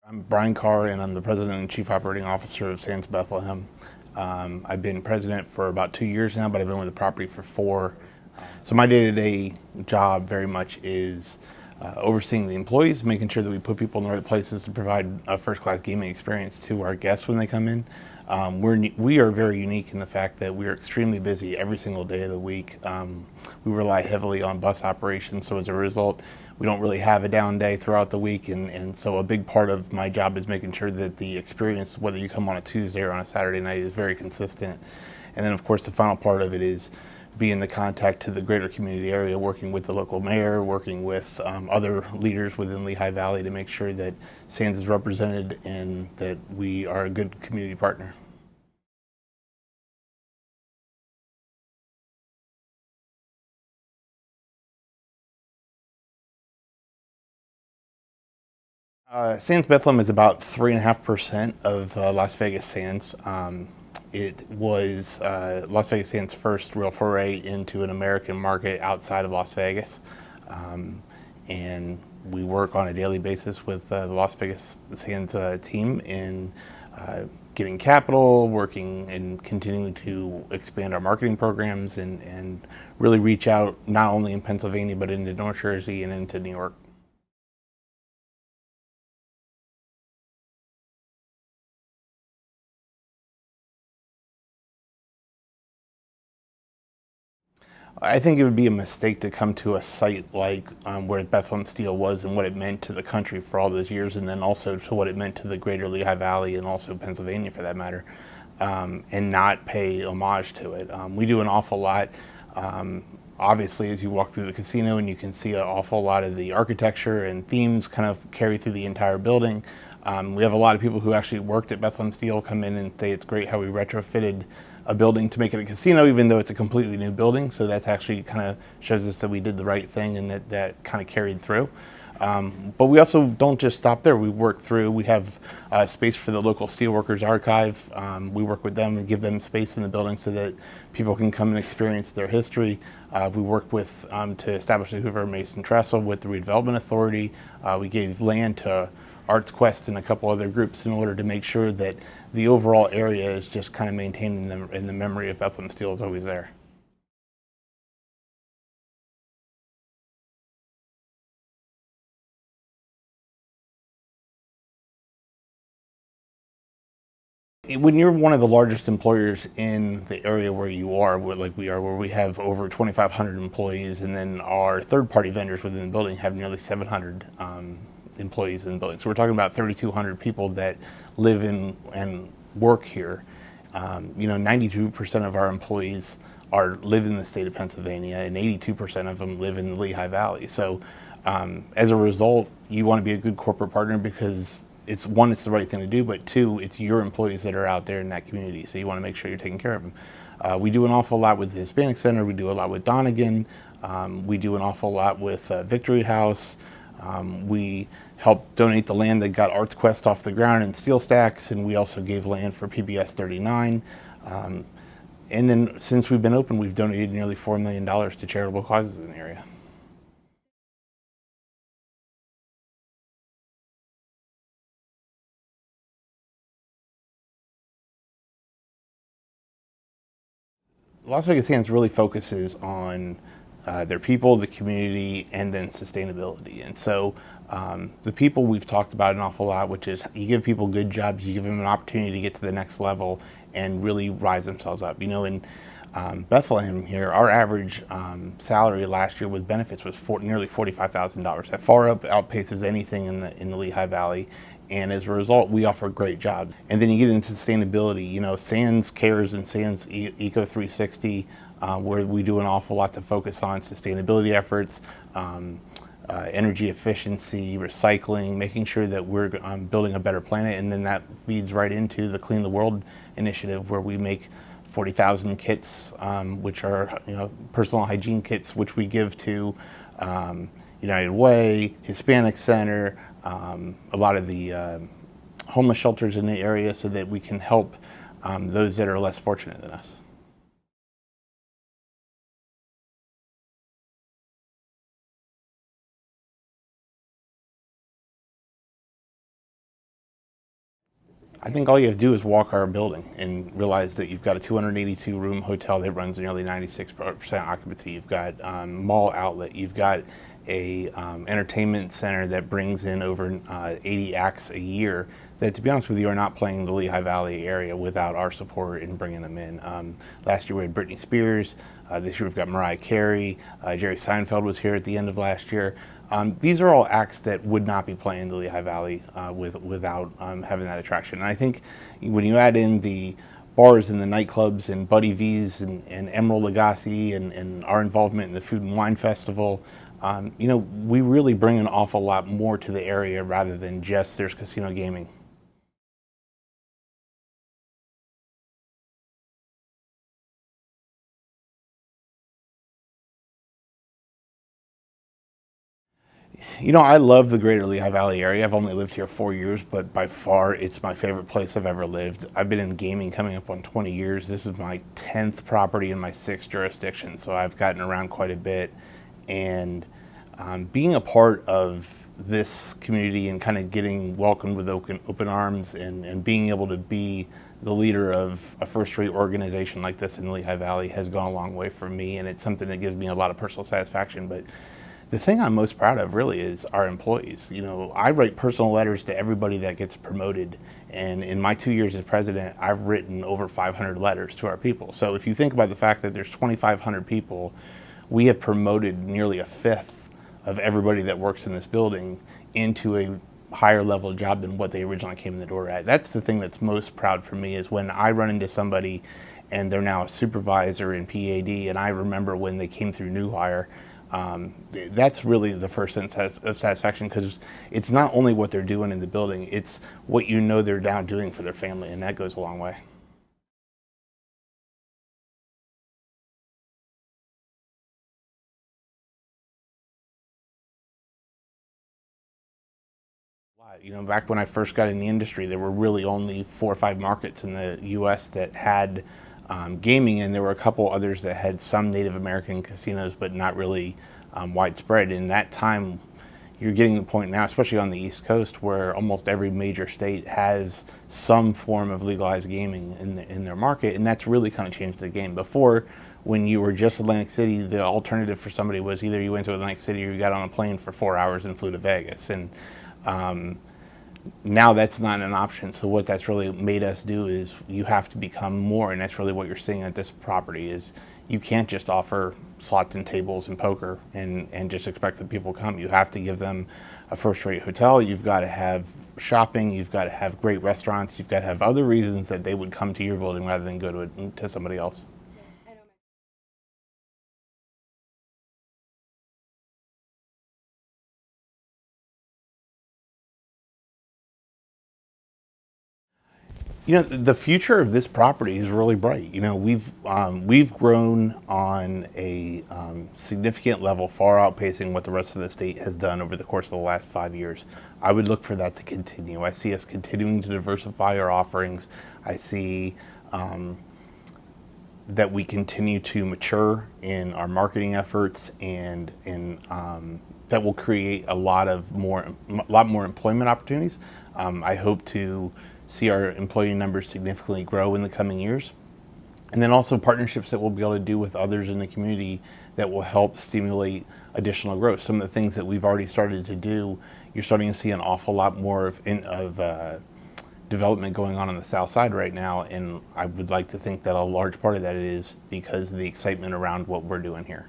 I'm Brian Carr, and I'm the President and Chief Operating Officer of Sands Bethlehem. I've been president for about 2 years now, but I've been with the property for 4. So my day-to-day job very much is overseeing the employees, making sure that we put people in the right places to provide a first-class gaming experience to our guests when they come in. We are very unique in the fact that we are extremely busy every single day of the week. We rely heavily on bus operations, so as a result, we don't really have a down day throughout the week, and so a big part of my job is making sure that the experience, whether you come on a Tuesday or on a Saturday night, is very consistent. And then, of course, the final part of it is being the contact to the greater community area, working with the local mayor, working with other leaders within Lehigh Valley to make sure that Sands is represented and that we are a good community partner. Sands Bethlehem is about 3.5% of Las Vegas Sands. It was Las Vegas Sands' first real foray into an American market outside of Las Vegas. And we work on a daily basis with the Las Vegas Sands team in getting capital, working and continuing to expand our marketing programs and really reach out not only in Pennsylvania but into North Jersey and into New York. I think it would be a mistake to come to a site like where Bethlehem Steel was and what it meant to the country for all those years, and then also to what it meant to the greater Lehigh Valley and also Pennsylvania for that matter, and not pay homage to it. We do an awful lot. Obviously, as you walk through the casino, and you can see an awful lot of the architecture and themes kind of carry through the entire building. We have a lot of people who actually worked at Bethlehem Steel come in and say it's great how we retrofitted a building to make it a casino, even though it's a completely new building. So that's actually kind of shows us that we did the right thing and that kind of carried through. But we also don't just stop there. We work through, we have space for the local steelworkers archive. We work with them and give them space in the building so that people can come and experience their history. We work with to establish the Hoover Mason Trestle with the Redevelopment Authority. We gave land to Arts Quest and a couple other groups in order to make sure that the overall area is just kind of maintained in the memory of Bethlehem Steel is always there. When you're one of the largest employers in the area where you are, like we are, where we have over 2,500 employees, and then our third-party vendors within the building have nearly 700 employees in the building. So we're talking about 3,200 people that live in and work here. 92% of our employees live in the state of Pennsylvania, and 82% of them live in the Lehigh Valley. So as a result, you want to be a good corporate partner because it's one, it's the right thing to do, but two, it's your employees that are out there in that community, so you want to make sure you're taking care of them. We do an awful lot with the Hispanic Center, we do a lot with Donegan, we do an awful lot with Victory House. We helped donate the land that got Arts Quest off the ground in steel stacks, and we also gave land for PBS 39. And then since we've been open, we've donated nearly $4 million to charitable causes in the area. Las Vegas Sands really focuses on their people, the community, and then sustainability. And so the people we've talked about an awful lot, which is you give people good jobs, you give them an opportunity to get to the next level and really rise themselves up. In Bethlehem here, our average salary last year with benefits was nearly $45,000. That far outpaces anything in the Lehigh Valley. And as a result, we offer a great job. And then you get into sustainability. Sands Cares and Sands Eco 360, where we do an awful lot to focus on sustainability efforts, energy efficiency, recycling, making sure that we're building a better planet. And then that feeds right into the Clean the World initiative, where we make 40,000 kits, which are personal hygiene kits, which we give to United Way, Hispanic Center, a lot of the homeless shelters in the area, so that we can help those that are less fortunate than us. I think all you have to do is walk our building and realize that you've got a 282 room hotel that runs nearly 96% occupancy. You've got mall outlet. You've got a entertainment center that brings in over 80 acts a year that, to be honest with you, are not playing the Lehigh Valley area without our support in bringing them in. Last year we had Britney Spears. This year we've got Mariah Carey. Jerry Seinfeld was here at the end of last year. These are all acts that would not be playing the Lehigh Valley without having that attraction. And I think when you add in the bars and the nightclubs and Buddy V's and Emerald Lagasse and our involvement in the Food and Wine Festival, we really bring an awful lot more to the area rather than just there's casino gaming. I love the greater Lehigh Valley area. I've only lived here 4 years, but by far it's my favorite place I've ever lived. I've been in gaming coming up on 20 years. This is my 10th property in my 6th jurisdiction, so I've gotten around quite a bit. And being a part of this community and kind of getting welcomed with open arms and being able to be the leader of a first-rate organization like this in Lehigh Valley has gone a long way for me, and it's something that gives me a lot of personal satisfaction. But the thing I'm most proud of really is our employees. I write personal letters to everybody that gets promoted, and in my 2 years as president, I've written over 500 letters to our people. So if you think about the fact that there's 2,500 people, we have promoted nearly a fifth of everybody that works in this building into a higher level job than what they originally came in the door at. That's the thing that's most proud for me, is when I run into somebody and they're now a supervisor in PAD, and I remember when they came through new hire. That's really the first sense of satisfaction, because it's not only what they're doing in the building, it's what they're now doing for their family, and that goes a long way. Back when I first got in the industry, there were really only 4 or 5 markets in the U.S. that had gaming, and there were a couple others that had some Native American casinos, but not really widespread. In that time, you're getting to the point now, especially on the East Coast, where almost every major state has some form of legalized gaming in their market, and that's really kind of changed the game. Before, when you were just Atlantic City, the alternative for somebody was either you went to Atlantic City or you got on a plane for 4 hours and flew to Vegas. And now that's not an option. So what that's really made us do is you have to become more, and that's really what you're seeing at this property, is you can't just offer slots and tables and poker and just expect that people come. You have to give them a first-rate hotel. You've got to have shopping. You've got to have great restaurants. You've got to have other reasons that they would come to your building rather than go to somebody else. The future of this property is really bright. We've grown on a significant level, far outpacing what the rest of the state has done over the course of the last 5 years. I would look for that to continue. I see us continuing to diversify our offerings. I see that we continue to mature in our marketing efforts, and that will create a lot more employment opportunities. I hope to see our employee numbers significantly grow in the coming years. And then also partnerships that we'll be able to do with others in the community that will help stimulate additional growth. Some of the things that we've already started to do, you're starting to see an awful lot more of development going on the south side right now, and I would like to think that a large part of that is because of the excitement around what we're doing here.